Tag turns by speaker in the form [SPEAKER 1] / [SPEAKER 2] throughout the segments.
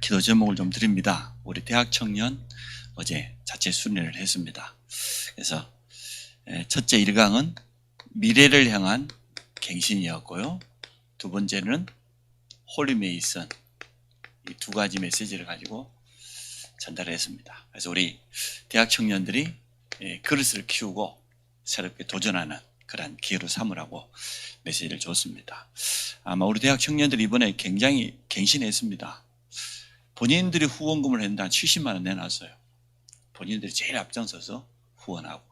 [SPEAKER 1] 기도 제목을 좀 드립니다. 우리 대학 청년 어제 자체 순회를 했습니다. 그래서 첫째 1강은 미래를 향한 갱신이었고요. 두 번째는 홀리 메이슨, 이 두 가지 메시지를 가지고 전달했습니다. 그래서 우리 대학 청년들이 그릇을 키우고 새롭게 도전하는 그런 기회로 삼으라고 메시지를 줬습니다. 아마 우리 대학 청년들이 이번에 굉장히 갱신했습니다. 본인들이 후원금을 했는데 한 70만 원 내놨어요. 본인들이 제일 앞장서서 후원하고,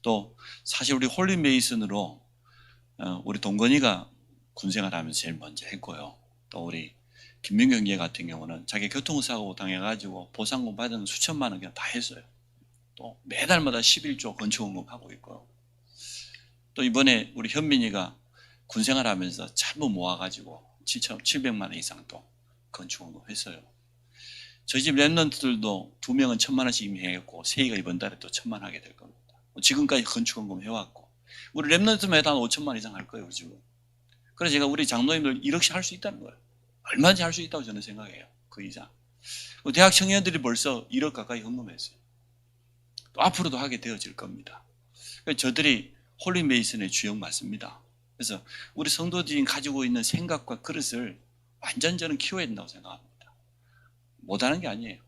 [SPEAKER 1] 또 사실 우리 홀리 메이슨으로 우리 동건이가 군생활 하면서 제일 먼저 했고요. 또 우리 김민규 형제 같은 경우는 자기 교통사고 당해가지고 보상금 받은 수천만 원 그냥 다 했어요. 또 매달마다 11조 건축원금 하고 있고요. 또 이번에 우리 현민이가 군생활 하면서 전부 모아가지고 700만 원 이상 또 건축원금 했어요. 저희 집 랩런트들도 2명은 1,000만 원씩 이미 했고, 세희가 이번 달에 또 1,000만 원 하게 될 겁니다. 지금까지 건축원금 해왔고, 우리 랩런트만 해도 한 5천만 원 이상 할 거예요, 지금. 그래서 제가 우리 장로님들 1억씩 할 수 있다는 거예요. 얼마든지 할 수 있다고 저는 생각해요. 그 이상. 대학 청년들이 벌써 1억 가까이 헌금했어요. 또 앞으로도 하게 되어질 겁니다. 저들이 홀리 메이슨의 주역 맞습니다. 그래서 우리 성도들이 가지고 있는 생각과 그릇을 완전 저는 키워야 된다고 생각합니다. 못하는 게 아니에요.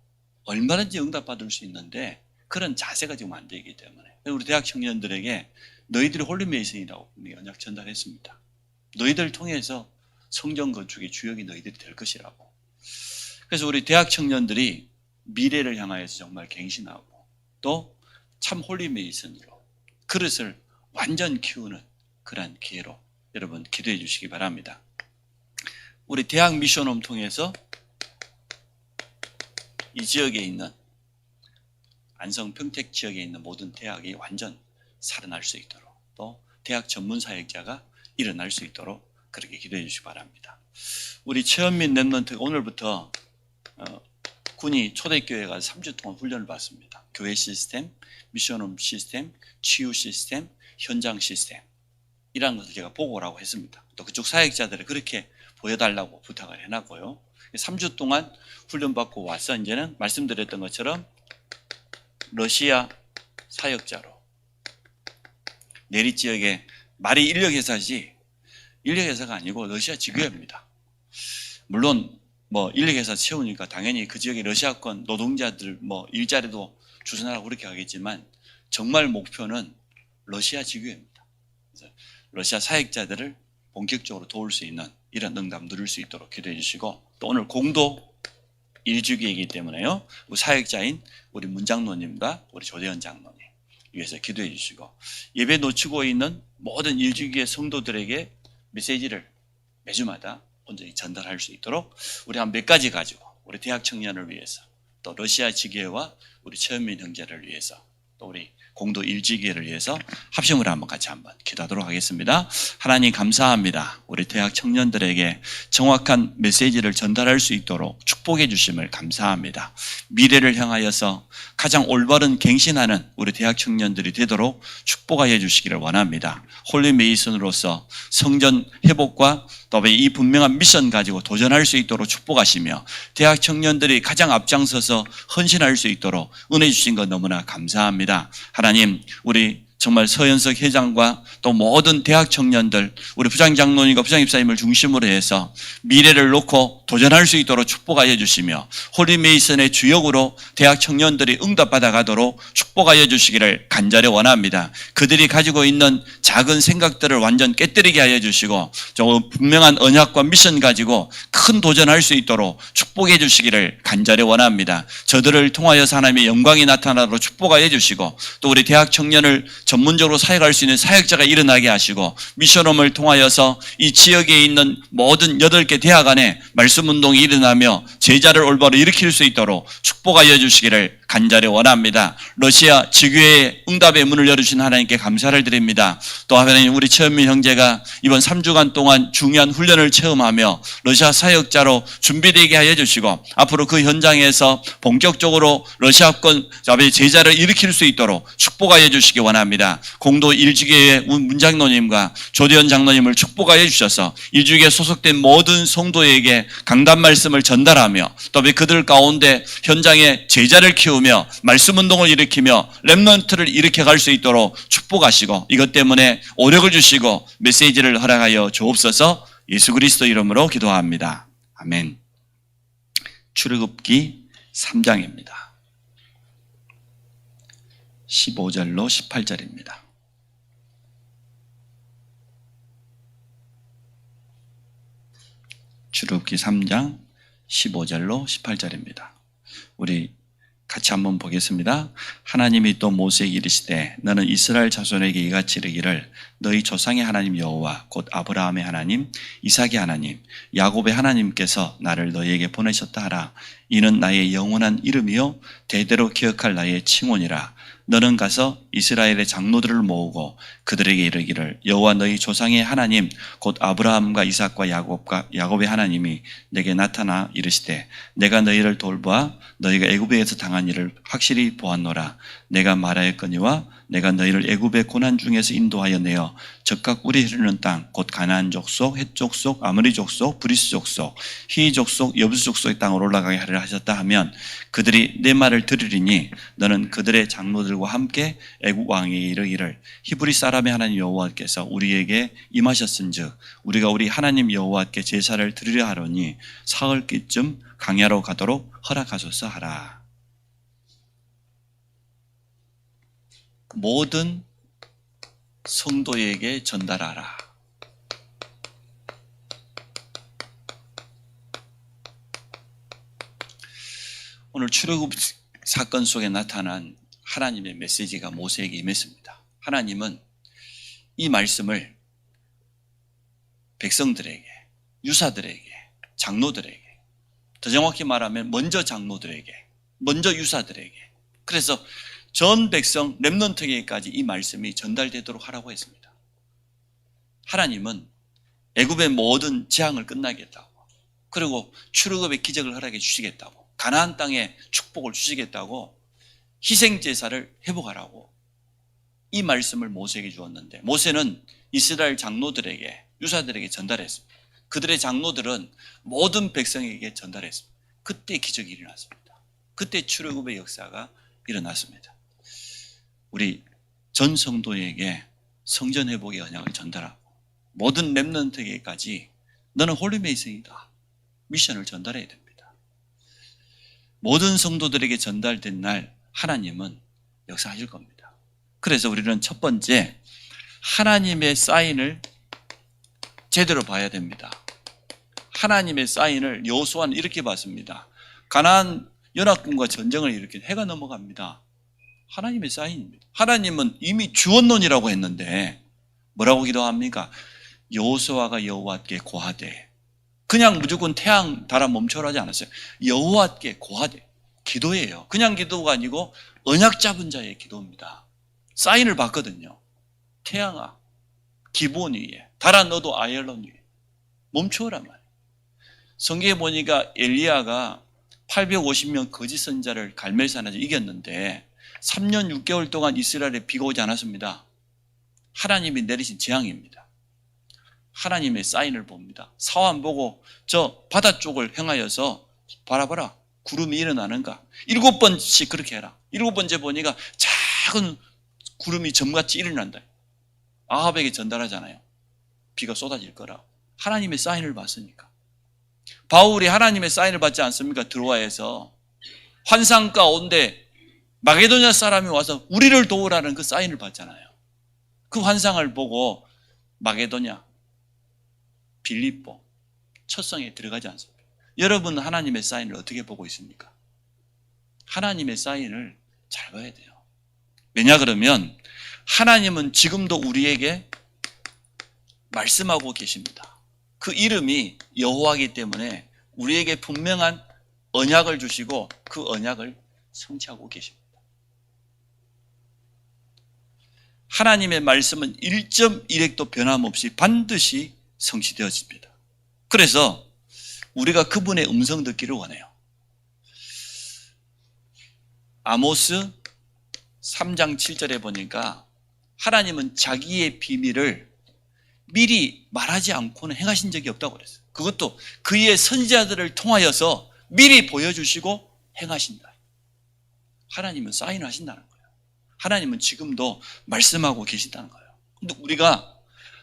[SPEAKER 1] 얼마든지 응답받을 수 있는데 그런 자세가 지금 안 되기 때문에 우리 대학 청년들에게 너희들이 홀리 메이슨이라고 언약 전달했습니다. 너희들을 통해서 성전 건축의 주역이 너희들이 될 것이라고. 그래서 우리 대학 청년들이 미래를 향하여서 정말 갱신하고, 또 참 홀리 메이슨으로 그릇을 완전 키우는 그런 기회로 여러분 기도해 주시기 바랍니다. 우리 대학 미션홈 통해서 이 지역에 있는 안성 평택 지역에 있는 모든 대학이 완전 살아날 수 있도록, 또 대학 전문 사역자가 일어날 수 있도록 그렇게 기도해 주시기 바랍니다. 우리 최현민 랩런트가 오늘부터 군이 초대교회에 가서 3주 동안 훈련을 받습니다. 교회 시스템, 미션홈 시스템, 치유 시스템, 현장 시스템, 이런 것을 제가 보고라고 했습니다. 또 그쪽 사역자들을 그렇게 보여달라고 부탁을 해놨고요. 3주 동안 훈련받고 와서 이제는 말씀드렸던 것처럼 러시아 사역자로, 내리 지역에 말이 인력회사지 인력회사가 아니고 러시아 지교회입니다. 물론 인력회사 채우니까 당연히 그 지역의 러시아권 노동자들 일자리도 주선하라고 그렇게 하겠지만, 정말 목표는 러시아 지교회입니다. 그래서 러시아 사역자들을 본격적으로 도울 수 있는 이런 응답 누릴 수 있도록 기도해 주시고, 또 오늘 공도 1주기이기 때문에요, 우리 사역자인 우리 문장로님과 우리 조대현 장로님 위해서 기도해 주시고, 예배 놓치고 있는 모든 1주기의 성도들에게 메시지를 매주마다 온전히 전달할 수 있도록 우리 한 몇 가지 가지고 우리 대학 청년을 위해서, 또 러시아 지교회와 우리 최현민 형제를 위해서, 또 우리 공도 1지기회를 위해서 합심으로 한번 같이 한번 기도하도록 하겠습니다. 하나님 감사합니다. 우리 대학 청년들에게 정확한 메시지를 전달할 수 있도록 축복해 주심을 감사합니다. 미래를 향하여서 가장 올바른 갱신하는 우리 대학 청년들이 되도록 축복하여 주시기를 원합니다. 홀리 메이슨으로서 성전 회복과 또 이 분명한 미션 가지고 도전할 수 있도록 축복하시며, 대학 청년들이 가장 앞장서서 헌신할 수 있도록 은혜 주신 것 너무나 감사합니다. 하나님, 우리 정말 서현석 회장과 또 모든 대학 청년들, 우리 부장장로님과 부장입사님을 중심으로 해서 미래를 놓고 도전할 수 있도록 축복하여 주시며, 홀리 메이슨의 주역으로 대학 청년들이 응답받아 가도록 축복하여 주시기를 간절히 원합니다. 그들이 가지고 있는 작은 생각들을 완전 깨뜨리게 하여 주시고, 저 분명한 언약과 미션 가지고 큰 도전할 수 있도록 축복해 주시기를 간절히 원합니다. 저들을 통하여서 하나님의 영광이 나타나도록 축복하여 주시고, 또 우리 대학 청년을 전문적으로 사역할 수 있는 사역자가 일어나게 하시고, 미션홈을 통하여서 이 지역에 있는 모든 8개 대학 안에 말씀 운동이 일어나며 제자를 올바로 일으킬 수 있도록 축복하여 주시기를 간절히 원합니다. 러시아 지교의 응답의 문을 열어주신 하나님께 감사를 드립니다. 또 하나님 우리 최현민 형제가 이번 3주간 동안 중요한 훈련을 체험하며 러시아 사역자로 준비되게 하여 주시고 앞으로 그 현장에서 본격적으로 러시아권 제자를 일으킬 수 있도록 축복하여 주시기 원합니다. 공도 일주교회 문장로님과 조대현 장로님을 축복하여 주셔서 일주교에 소속된 모든 성도에게 강단 말씀을 전달하며 또 그들 가운데 현장에 제자를 키우며 말씀 운동을 일으키며 렘넌트를 일으켜 갈 수 있도록 축복하시고 이것 때문에 오력을 주시고 메시지를 허락하여 주옵소서. 예수 그리스도 이름으로 기도합니다. 아멘. 출애굽기 3장입니다. 15절로 18절입니다. 출애굽기 3장 15절로 18절입니다. 우리 같이 한번 보겠습니다. 하나님이 또 모세에게 이르시되 너는 이스라엘 자손에게 이같이 이르기를 너희 조상의 하나님 여호와 곧 아브라함의 하나님 이삭의 하나님 야곱의 하나님께서 나를 너희에게 보내셨다 하라. 이는 나의 영원한 이름이요 대대로 기억할 나의 칭호니라. 너는 가서 이스라엘의 장로들을 모으고 그들에게 이르기를 여호와 너희 조상의 하나님 곧 아브라함과 이삭과 야곱의 하나님이 내게 나타나 이르시되 내가 너희를 돌보아 너희가 애굽에서 당한 일을 확실히 보았노라. 내가 말하였거니와 내가 너희를 애굽의 고난 중에서 인도하여 내어 적각 우리 흐르는 땅 곧 가나안 족속, 헷 족속, 아모리 족속, 브리스 족속, 히위 족속, 여부스 족속의 땅으로 올라가게 하려 하셨다 하면 그들이 내 말을 들으리니 너는 그들의 장로들과 함께 애굽 왕에게 이르기를 히브리 사람의 하나님 여호와께서 우리에게 임하셨은즉 우리가 우리 하나님 여호와께 제사를 드리려 하노니 사흘기쯤 광야로 가도록 허락하소서 하라. 모든 성도에게 전달하라. 오늘 출애굽 사건 속에 나타난 하나님의 메시지가 모세에게 임했습니다. 하나님은 이 말씀을 백성들에게, 유사들에게, 장로들에게, 더 정확히 말하면 먼저 장로들에게, 먼저 유사들에게, 그래서 전 백성 렘넌트에게까지 이 말씀이 전달되도록 하라고 했습니다. 하나님은 애굽의 모든 재앙을 끝나겠다고, 그리고 출애굽의 기적을 허락해 주시겠다고, 가나안 땅에 축복을 주시겠다고 희생제사를 회복하라고 이 말씀을 모세에게 주었는데 모세는 이스라엘 장로들에게, 유사들에게 전달했습니다. 그들의 장로들은 모든 백성에게 전달했습니다. 그때 기적이 일어났습니다. 그때 출애굽의 역사가 일어났습니다. 우리 전 성도에게 성전 회복의 언약을 전달하고 모든 렘넌트에게까지 너는 홀리메이슨이다 미션을 전달해야 됩니다. 모든 성도들에게 전달된 날 하나님은 역사하실 겁니다. 그래서 우리는 첫 번째 하나님의 사인을 제대로 봐야 됩니다. 하나님의 사인을 여호수아는 이렇게 봤습니다. 가나안 연합군과 전쟁을 일으킨 해가 넘어갑니다. 하나님의 사인입니다. 하나님은 이미 주언론이라고 했는데 뭐라고 기도합니까? 여호수아가 여호와께 고하되, 그냥 무조건 태양 달아 멈춰라 하지 않았어요. 여호와께 고하되 기도예요. 그냥 기도가 아니고 언약 잡은 자의 기도입니다. 사인을 봤거든요. 태양아 기본 위에, 달아 너도 아열론 위에 멈추어란 말이에요. 성경에 보니까 엘리야가 850명 거짓 선자를 갈멜산에서 이겼는데 3년 6개월 동안 이스라엘에 비가 오지 않았습니다. 하나님이 내리신 재앙입니다. 하나님의 사인을 봅니다. 사환 보고 저 바다 쪽을 향하여서 바라봐라, 구름이 일어나는가. 7번씩 그렇게 해라. 7번째 보니까 작은 구름이 점같이 일어난다. 아합에게 전달하잖아요. 비가 쏟아질 거라. 하나님의 사인을 봤으니까. 바울이 하나님의 사인을 받지 않습니까? 드로아에서 환상 가운데 마게도냐 사람이 와서 우리를 도우라는 그 사인을 받잖아요. 그 환상을 보고 마게도냐, 빌립보, 첫성에 들어가지 않습니다. 여러분 하나님의 사인을 어떻게 보고 있습니까? 하나님의 사인을 잘 봐야 돼요. 왜냐 그러면 하나님은 지금도 우리에게 말씀하고 계십니다. 그 이름이 여호와이기 때문에 우리에게 분명한 언약을 주시고 그 언약을 성취하고 계십니다. 하나님의 말씀은 1.1핵도 변함없이 반드시 성취되어집니다. 그래서 우리가 그분의 음성 듣기를 원해요. 아모스 3장 7절에 보니까 하나님은 자기의 비밀을 미리 말하지 않고는 행하신 적이 없다고 그랬어요. 그것도 그의 선지자들을 통하여서 미리 보여주시고 행하신다. 하나님은 사인하신다는 거예요. 하나님은 지금도 말씀하고 계신다는 거예요. 근데 우리가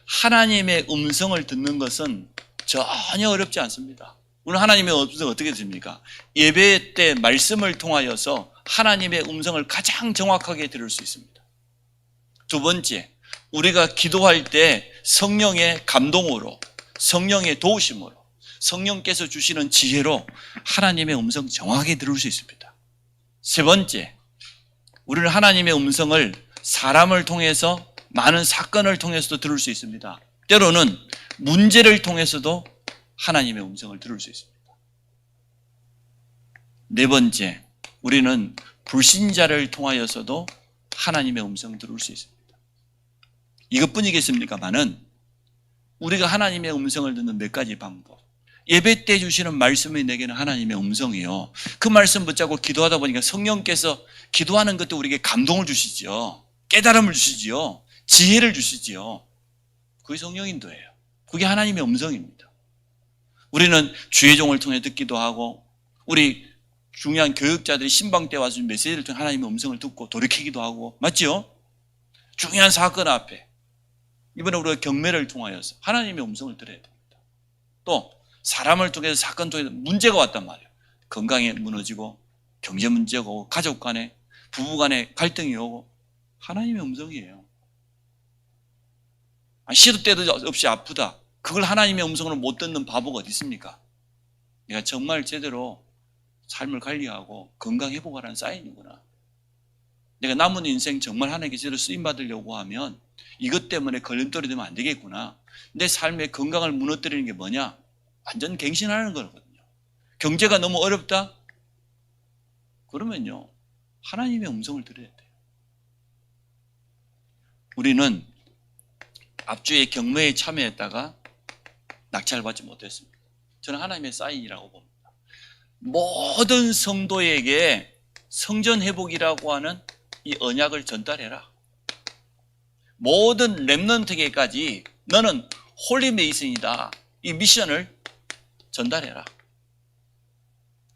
[SPEAKER 1] 하나님의 음성을 듣는 것은 전혀 어렵지 않습니다. 오늘 하나님의 음성은 어떻게 듣습니까? 예배 때 말씀을 통하여서 하나님의 음성을 가장 정확하게 들을 수 있습니다. 두 번째, 우리가 기도할 때 성령의 감동으로, 성령의 도우심으로, 성령께서 주시는 지혜로 하나님의 음성 정확하게 들을 수 있습니다. 세 번째, 우리는 하나님의 음성을 사람을 통해서, 많은 사건을 통해서도 들을 수 있습니다. 때로는 문제를 통해서도 하나님의 음성을 들을 수 있습니다. 네 번째, 우리는 불신자를 통하여서도 하나님의 음성을 들을 수 있습니다. 이것뿐이겠습니까만은 우리가 하나님의 음성을 듣는 몇 가지 방법. 예배 때 주시는 말씀이 내게는 하나님의 음성이요. 그 말씀 붙잡고 기도하다 보니까 성령께서 기도하는 것도 우리에게 감동을 주시죠. 깨달음을 주시지요. 지혜를 주시지요. 그게 성령 인도예요. 그게 하나님의 음성입니다. 우리는 주의 종을 통해 듣기도 하고, 우리 중요한 교육자들이 신방 때 와서 메시지를 통해 하나님의 음성을 듣고 돌이키기도 하고, 맞죠? 중요한 사건 앞에, 이번에 우리가 경매를 통하여서 하나님의 음성을 들어야 됩니다. 또 사람을 통해서, 사건 통해서 문제가 왔단 말이에요. 건강에 무너지고, 경제 문제가 오고, 가족 간에, 부부 간에 갈등이 오고, 하나님의 음성이에요. 시도 때도 없이 아프다. 그걸 하나님의 음성으로 못 듣는 바보가 어디 있습니까? 내가 정말 제대로 삶을 관리하고 건강 회복하라는 사인이구나. 내가 남은 인생 정말 하나님께 제대로 쓰임받으려고 하면 이것 때문에 걸림돌이 되면 안 되겠구나. 내 삶의 건강을 무너뜨리는 게 뭐냐? 완전 갱신하는 거거든요. 경제가 너무 어렵다? 그러면요, 하나님의 음성을 들어야 돼요. 우리는 앞주에 경매에 참여했다가 낙찰받지 못했습니다. 저는 하나님의 사인이라고 봅니다. 모든 성도에게 성전 회복이라고 하는 이 언약을 전달해라. 모든 렘넌트에게까지 너는 홀리 메이슨이다. 이 미션을 전달해라.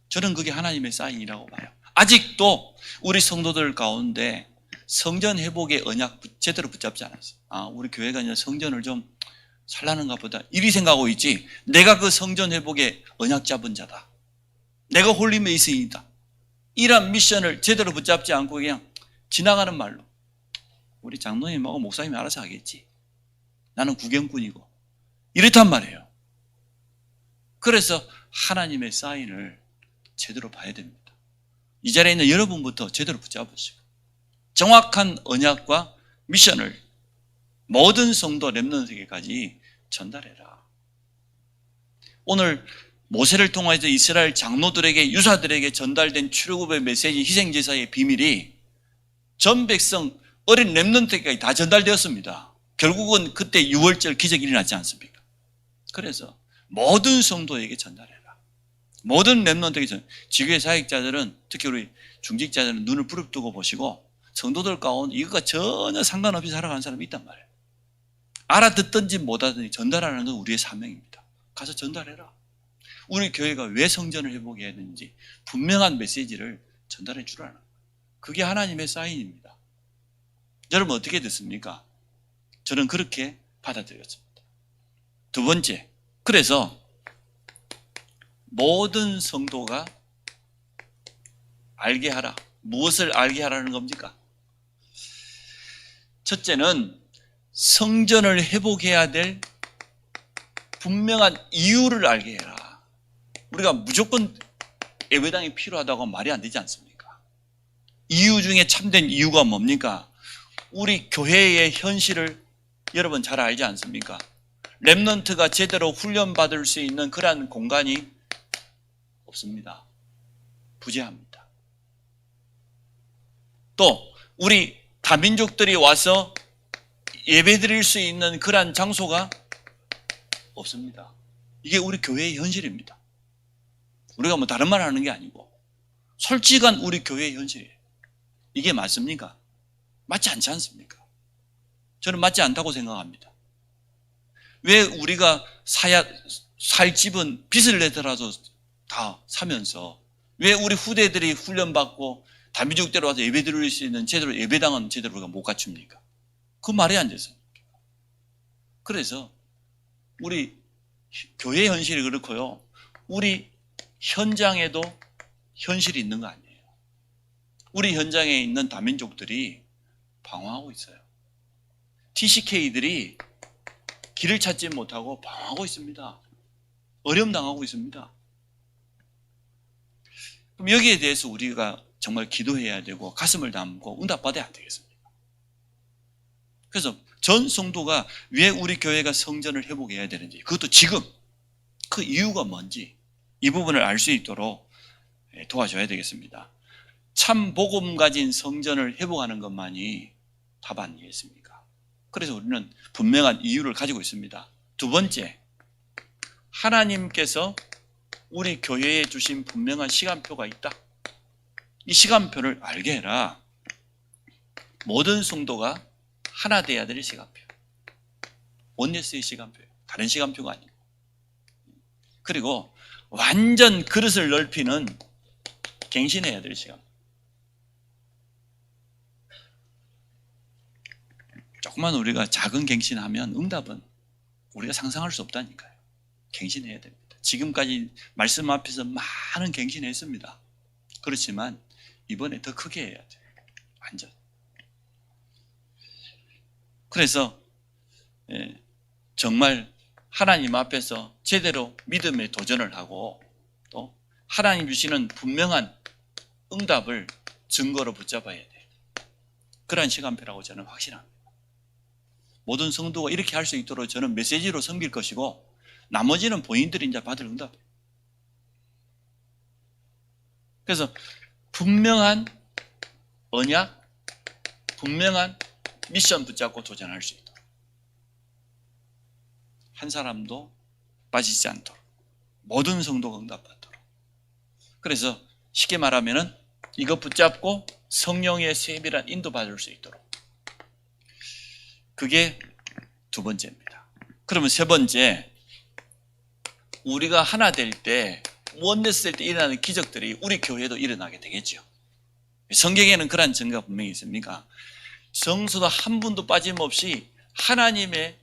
[SPEAKER 1] 저는 그게 하나님의 사인이라고 봐요. 아직도 우리 성도들 가운데 성전 회복의 언약 제대로 붙잡지 않았어요. 우리 교회가 이제 성전을 좀 살라는가 보다, 이리 생각하고 있지, 내가 그 성전 회복의 언약 잡은 자다, 내가 홀리 메이슨이다, 이런 미션을 제대로 붙잡지 않고 그냥 지나가는 말로 우리 장로님하고 목사님이 알아서 하겠지, 나는 구경꾼이고, 이렇단 말이에요. 그래서 하나님의 사인을 제대로 봐야 됩니다. 이 자리에 있는 여러분부터 제대로 붙잡으시고 정확한 언약과 미션을 모든 성도 렘넌트에게까지 전달해라. 오늘 모세를 통해서 이스라엘 장로들에게, 유사들에게 전달된 출애굽의 메시지, 희생제사의 비밀이 전 백성, 어린 렘넌트에게까지 다 전달되었습니다. 결국은 그때 6월절 기적이 일어났지 않습니까? 그래서 모든 성도에게 전달해라. 모든 렘넌트에게 지교회 사역자들은, 특히 우리 중직자들은 눈을 부릅뜨고 보시고, 성도들 가운데 이것과 전혀 상관없이 살아가는 사람이 있단 말이에요. 알아듣든지 못 알아듣든지 전달하는 건 우리의 사명입니다. 가서 전달해라. 우리 교회가 왜 성전을 회복해야 되는지 분명한 메시지를 전달해 주라는 거예요. 그게 하나님의 사인입니다. 여러분 어떻게 됐습니까? 저는 그렇게 받아들였습니다. 두 번째, 그래서 모든 성도가 알게 하라. 무엇을 알게 하라는 겁니까? 첫째는 성전을 회복해야 될 분명한 이유를 알게 해라. 우리가 무조건 예배당이 필요하다고 하면 말이 안 되지 않습니까? 이유 중에 참된 이유가 뭡니까? 우리 교회의 현실을 여러분 잘 알지 않습니까? 렘넌트가 제대로 훈련받을 수 있는 그러한 공간이 없습니다. 부재합니다. 또 우리 다민족들이 와서 예배드릴 수 있는 그러한 장소가 없습니다. 이게 우리 교회의 현실입니다. 우리가 뭐 다른 말 하는 게 아니고 솔직한 우리 교회의 현실이에요. 이게 맞습니까? 맞지 않지 않습니까? 저는 맞지 않다고 생각합니다. 왜 우리가 살 집은 빚을 내더라도 다 사면서 왜 우리 후대들이 훈련받고 다민족대로 와서 예배 드릴 수 있는 제대로 예배당은 제대로 우리가 못 갖춥니까? 그 말이 안 돼서. 그래서 우리 교회 현실이 그렇고요. 우리 현장에도 현실이 있는 거 아니에요. 우리 현장에 있는 다민족들이 방황하고 있어요. TCK들이 길을 찾지 못하고 방황하고 있습니다. 어려움당하고 있습니다. 그럼 여기에 대해서 우리가 정말 기도해야 되고 가슴을 담고 응답받아야 안 되겠습니까? 그래서 전 성도가 왜 우리 교회가 성전을 회복해야 되는지, 그것도 지금 그 이유가 뭔지 이 부분을 알 수 있도록 도와줘야 되겠습니다. 참 복음 가진 성전을 회복하는 것만이 답 아니겠습니까? 그래서 우리는 분명한 이유를 가지고 있습니다. 두 번째, 하나님께서 우리 교회에 주신 분명한 시간표가 있다. 이 시간표를 알게 해라. 모든 성도가 하나 돼야 될 시간표. 원네스의 시간표예요. 다른 시간표가 아니고. 그리고 완전 그릇을 넓히는 갱신해야 될 시간. 조금만 우리가 작은 갱신하면 응답은 우리가 상상할 수 없다니까요. 갱신해야 됩니다. 지금까지 말씀 앞에서 많은 갱신했습니다. 그렇지만 이번에 더 크게 해야 돼요. 완전. 그래서 정말 하나님 앞에서 제대로 믿음의 도전을 하고 또 하나님 주시는 분명한 응답을 증거로 붙잡아야 돼요. 그러한 시간표라고 저는 확신합니다. 모든 성도가 이렇게 할 수 있도록 저는 메시지로 섬길 것이고 나머지는 본인들이 이제 받을 응답이에요. 그래서 분명한 언약, 분명한 미션 붙잡고 도전할 수 있도록 한 사람도 빠지지 않도록 모든 성도가 응답받도록. 그래서 쉽게 말하면은 이거 붙잡고 성령의 세밀한 인도받을 수 있도록. 그게 두 번째입니다. 그러면 세 번째, 우리가 하나 될 때, 원네스 될 때 일어나는 기적들이 우리 교회도 일어나게 되겠죠. 성경에는 그런 증거가 분명히 있습니까? 성도도 한 분도 빠짐없이 하나님의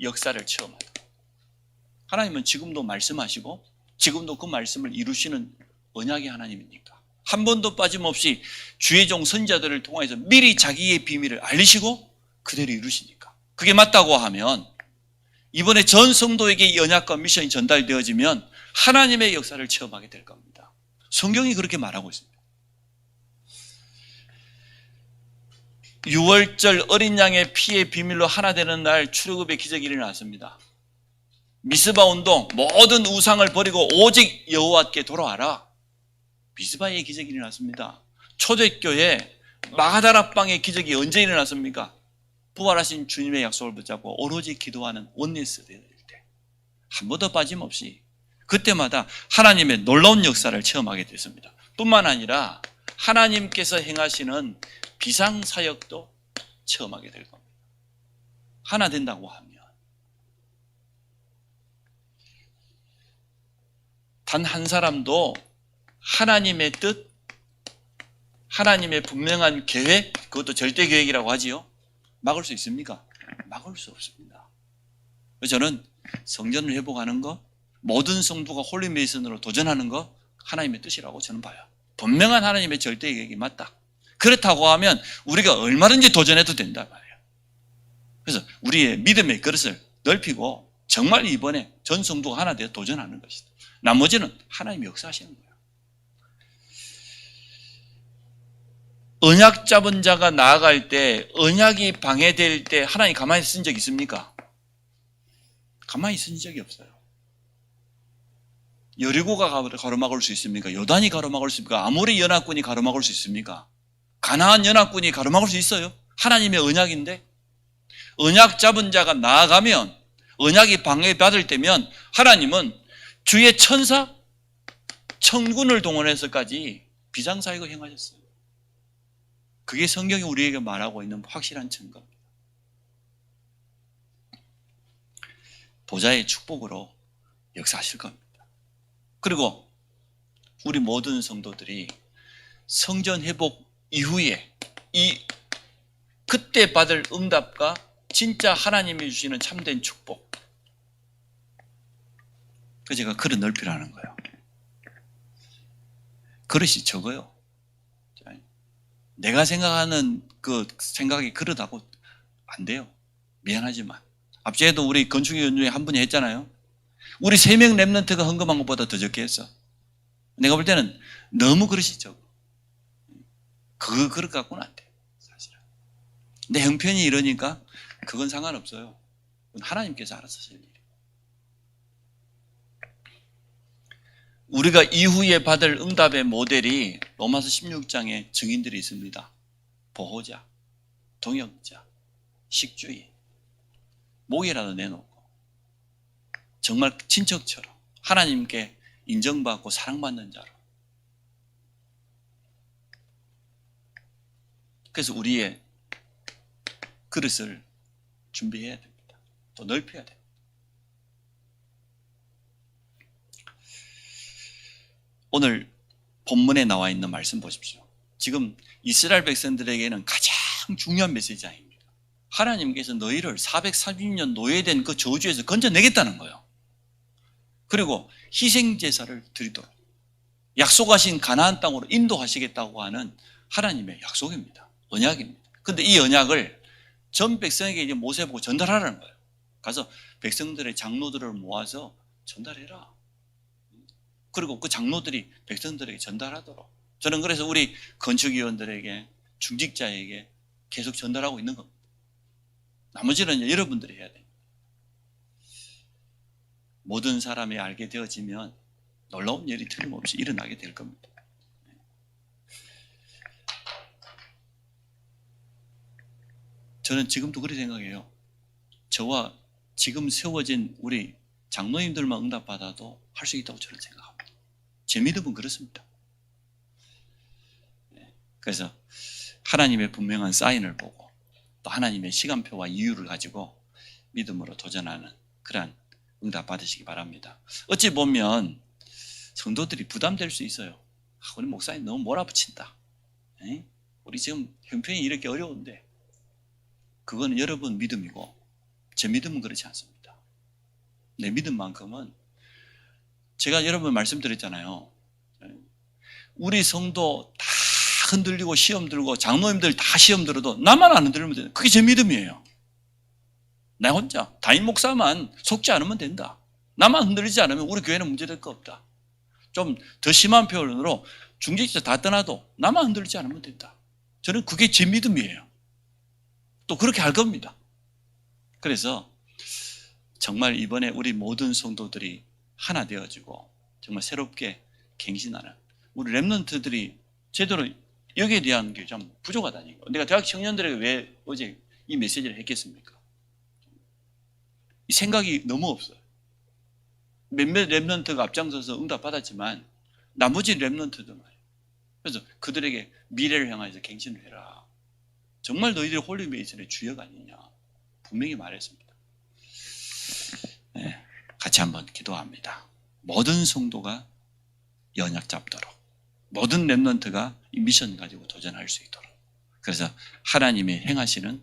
[SPEAKER 1] 역사를 체험하다. 하나님은 지금도 말씀하시고 지금도 그 말씀을 이루시는 언약의 하나님이니까 한 번도 빠짐없이 주의 종 선지자들을 통해서 미리 자기의 비밀을 알리시고 그대로 이루시니까 그게 맞다고 하면 이번에 전 성도에게 언약과 미션이 전달되어지면 하나님의 역사를 체험하게 될 겁니다. 성경이 그렇게 말하고 있습니다. 6월절 어린 양의 피의 비밀로 하나 되는 날 출애굽의 기적이 일어났습니다. 미스바 운동, 모든 우상을 버리고 오직 여호와께 돌아와라. 미스바의 기적이 일어났습니다. 초대교회 마가다락방의 기적이 언제 일어났습니까? 부활하신 주님의 약속을 붙잡고 오로지 기도하는 원네스 될 때 한 번도 빠짐없이 그때마다 하나님의 놀라운 역사를 체험하게 됐습니다. 뿐만 아니라 하나님께서 행하시는 비상사역도 체험하게 될 겁니다. 하나 된다고 하면 단 한 사람도 하나님의 뜻, 하나님의 분명한 계획, 그것도 절대 계획이라고 하지요. 막을 수 있습니까? 막을 수 없습니다. 그래서 저는 성전을 회복하는 거, 모든 성도가 홀리메이슨으로 도전하는 거 하나님의 뜻이라고 저는 봐요. 분명한 하나님의 절대 계획이 맞다. 그렇다고 하면 우리가 얼마든지 도전해도 된단 말이에요. 그래서 우리의 믿음의 그릇을 넓히고 정말 이번에 전 성도가 하나 되어 도전하는 것이다. 나머지는 하나님이 역사하시는 거예요. 언약 잡은 자가 나아갈 때, 언약이 방해될 때 하나님 가만히 쓴 적 있습니까? 가만히 쓴 적이 없어요. 여리고가 가로막을 수 있습니까? 요단이 가로막을 수 있습니까? 아모리 연합군이 가로막을 수 있습니까? 가나안 연합군이 가로막을 수 있어요? 하나님의 언약인데 언약 잡은 자가 나아가면 언약이 방해받을 때면 하나님은 주의 천사, 천군을 동원해서까지 비상사역을 행하셨어요. 그게 성경이 우리에게 말하고 있는 확실한 증거입니다. 보좌의 축복으로 역사하실 겁니다. 그리고 우리 모든 성도들이 성전 회복 이후에 그때 받을 응답과 진짜 하나님이 주시는 참된 축복, 그 제가 그릇 넓히라는 거예요. 그릇이 적어요. 내가 생각하는 그 생각이 그릇하고 안 돼요. 미안하지만 앞전에도 우리 건축위원 중에 한 분이 했잖아요. 우리 3명 랩런트가 헌금한 것보다 더 적게 했어. 내가 볼 때는 너무 그릇이 적어. 그 그릇 갖고는 안 돼, 사실은. 내 형편이 이러니까 그건 상관없어요. 그건 하나님께서 알아서 하실 일이에요. 우리가 이후에 받을 응답의 모델이 로마서 16장에 증인들이 있습니다. 보호자, 동역자, 식주의, 목이라도 내놓고 정말 친척처럼 하나님께 인정받고 사랑받는 자로. 그래서 우리의 그릇을 준비해야 됩니다. 또 넓혀야 됩니다. 오늘 본문에 나와 있는 말씀 보십시오. 지금 이스라엘 백성들에게는 가장 중요한 메시지 아닙니까? 하나님께서 너희를 430년 노예된 그 저주에서 건져내겠다는 거예요. 그리고 희생제사를 드리도록 약속하신 가나안 땅으로 인도하시겠다고 하는 하나님의 약속입니다. 언약입니다. 그런데 이 언약을 전 백성에게 이제 모세 보고 전달하라는 거예요. 가서 백성들의 장로들을 모아서 전달해라. 그리고 그 장로들이 백성들에게 전달하도록. 저는 그래서 우리 건축위원들에게, 중직자에게 계속 전달하고 있는 겁니다. 나머지는 여러분들이 해야 됩니다. 모든 사람이 알게 되어지면 놀라운 일이 틀림없이 일어나게 될 겁니다. 저는 지금도 그렇게 생각해요. 저와 지금 세워진 우리 장로님들만 응답받아도 할 수 있다고 저는 생각합니다. 제 믿음은 그렇습니다. 그래서 하나님의 분명한 사인을 보고 또 하나님의 시간표와 이유를 가지고 믿음으로 도전하는 그러한 응답 받으시기 바랍니다. 어찌 보면 성도들이 부담될 수 있어요. 우리 목사님 너무 몰아붙인다. 우리 지금 형편이 이렇게 어려운데. 그거는 여러분 믿음이고 제 믿음은 그렇지 않습니다. 내 믿음만큼은 제가 여러분 말씀드렸잖아요. 우리 성도 다 흔들리고 시험 들고 장로님들 다 시험 들어도 나만 안 흔들리면 된다. 그게 제 믿음이에요. 나 혼자 담임 목사만 속지 않으면 된다. 나만 흔들리지 않으면 우리 교회는 문제될 거 없다. 좀 더 심한 표현으로 중직자 다 떠나도 나만 흔들리지 않으면 된다. 저는 그게 제 믿음이에요. 또 그렇게 할 겁니다. 그래서 정말 이번에 우리 모든 성도들이 하나 되어지고 정말 새롭게 갱신하는 우리 랩런트들이 제대로 여기에 대한 게 좀 부족하다는 거. 내가 대학 청년들에게 왜 어제 이 메시지를 했겠습니까? 이 생각이 너무 없어요. 몇몇 랩런트가 앞장서서 응답받았지만 나머지 랩런트들 말이에요. 그래서 그들에게 미래를 향해서 갱신을 해라. 정말 너희들이 홀리메이션의 주역 아니냐 분명히 말했습니다. 네, 같이 한번 기도합니다. 모든 성도가 연약 잡도록 모든 랩런트가 이 미션 가지고 도전할 수 있도록 그래서 하나님이 행하시는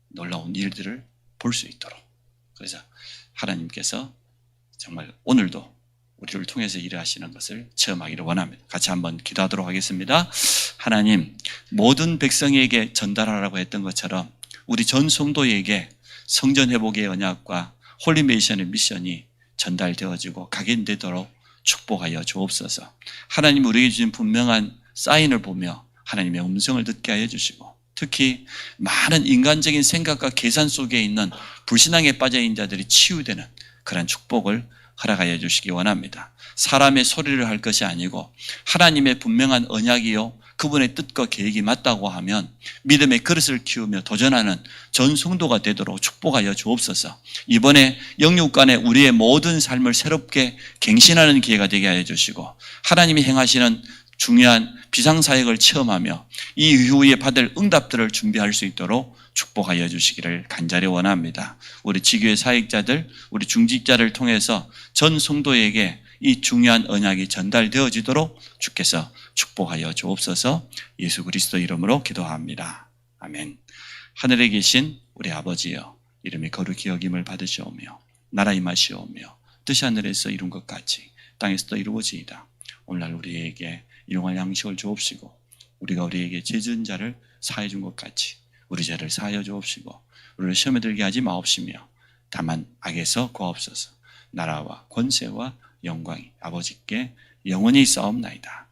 [SPEAKER 1] 놀라운 일들을 볼 수 있도록 그래서 하나님께서 정말 오늘도 우리를 통해서 일하시는 것을 체험하기를 원합니다. 같이 한번 기도하도록 하겠습니다. 하나님, 모든 백성에게 전달하라고 했던 것처럼 우리 전 성도에게 성전 회복의 언약과 홀리메이션의 미션이 전달되어지고 각인되도록 축복하여 주옵소서. 하나님 우리에게 주신 분명한 사인을 보며 하나님의 음성을 듣게 하여 주시고 특히 많은 인간적인 생각과 계산 속에 있는 불신앙에 빠져 있는 자들이 치유되는 그런 축복을 허락하여 주시기 원합니다. 사람의 소리를 할 것이 아니고 하나님의 분명한 언약이요 그분의 뜻과 계획이 맞다고 하면 믿음의 그릇을 키우며 도전하는 전 성도가 되도록 축복하여 주옵소서. 이번에 영육간에 우리의 모든 삶을 새롭게 갱신하는 기회가 되게 하여 주시고 하나님이 행하시는 중요한 비상사역을 체험하며 이 이후에 받을 응답들을 준비할 수 있도록 축복하여 주시기를 간절히 원합니다. 우리 지교회 사역자들, 우리 중직자를 통해서 전 성도에게 이 중요한 언약이 전달되어지도록 주께서 축복하여 주옵소서. 예수 그리스도 이름으로 기도합니다. 아멘. 하늘에 계신 우리 아버지여, 이름이 거룩히 여김을 받으시오며 나라 임하시오며 뜻이 하늘에서 이룬 것 같이 땅에서도 이루어지이다. 오늘날 우리에게 일용할 양식을 주옵시고 우리가 우리에게 죄 지은 자를 사해 준 것 같이 우리 죄를 사하여 주옵시고 우리를 시험에 들게 하지 마옵시며 다만 악에서 구하옵소서. 나라와 권세와 영광이 아버지께 영원히 있사옵나이다.